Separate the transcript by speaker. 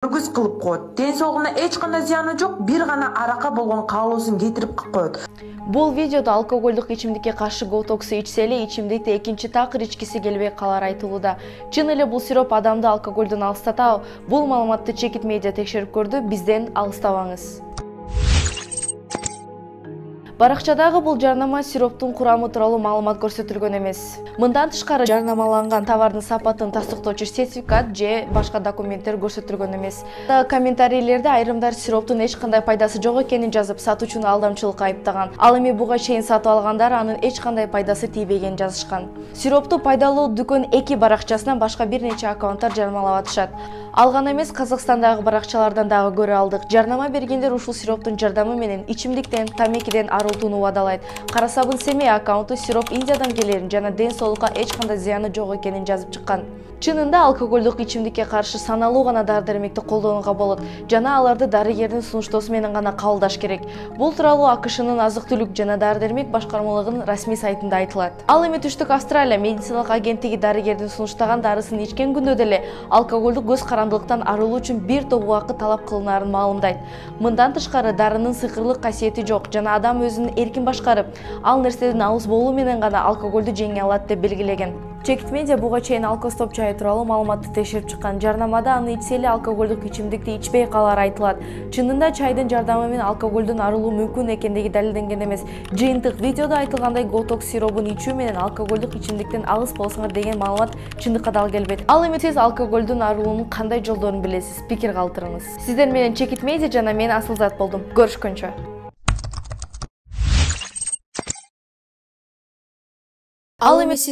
Speaker 1: Үргүс кылып коет. Ден соолугуна эч кандай зыяны жок, бир гана аракка болгон каалоосун кетирип коет.
Speaker 2: Бул видеодо алкоголдук ичимдикке каршы Gotox'u ичсе эле ичимдикти экинчи такыр ичкиси келбей калары айтылууда. Чын эле бул сироп адамды алкоголдон алыстатабы? Бул маалыматты Чекит Медиа текшерип көрдү. Бизден алыстабаңыз. Баракчадагы бул жарнама сироптун курамы тууралуу маалымат көрсөтүлгөн эмес. Мындан тышкары жарнамаланган товардын сапатын тастыктоочу сертификат же башка документтер көрсөтүлгөн эмес. Комментарийлерде айрымдар сироптун эч кандай пайдасы жок экенин жазып, сатуучуну алдамчылыкка айыптаган. Ал эми буга чейин сатып алгандар анын эч кандай пайдасы тийбегенин жазышкан. Сиропту пайдалуу дүкөн 2 баракчасынан башка бир нече аккаунттар жарнамалап атышат. Ал гана эмес, Казакстандагы баракчалардан дагы көрө алдык. Жарнама бергендер ушул сироптун жардамы менен ичимдиктен, тамекиден арылтууну убадалайт. Карасабын Семей аккаунту сироп Индиядан келерин жана ден соолукка эч кандай зыяны жок экенин жазып чыккан. Чынында алкоголдук ичимдикке каршы саналуу гана дары-дармекти колдонууга болот жана аларды дарыгердин сунуштоосу менен гана кабылдаш керек. Бул тууралуу АКШнын азык-түлүк жана дары-дармек башкармалыгынын расмий сайтында айтылат. Ал эми Түштүк Австралия медициналык агенттиги дарыгердин сунуштаган дарысын ичкен күндө деле алкоголдук көз карандылыктан арылуу үчүн бир топ убакыт талап кылынаарын маалымдайт. Мындан тышкары дарынын сыйкырлык касиети жок жана адам өзүн эркин башкарып, ал нерседен алыс болуу менен гана алкоголду жеңе алат деп белгилеген. Чекит Медиа буга чейин алкостоп чайы тууралуу маалыматты текшерип чыккан. Жарнамада аны ичсе эле алкоголдук ичимдикти ичпей калары айтылат. Чынында чайдын жардамы менен алкоголдун арылуу мүмкүн экендиги далилденген эмес. Жыйынтык видеодо айтылгандай Gotox сиробун ичүү менен алкоголдук ичимдиктен алыс болсоңор деген маалымат чындыкка дал келбейт. Ал эми сиз алкоголдун арылуунун кандай жолдорун билесиз? Пикир калтырыңыз. Сиздер менен Чекит Медиа жана мен Асылзат болдум. Көрүшкөнчө.
Speaker 3: Ал эми сиз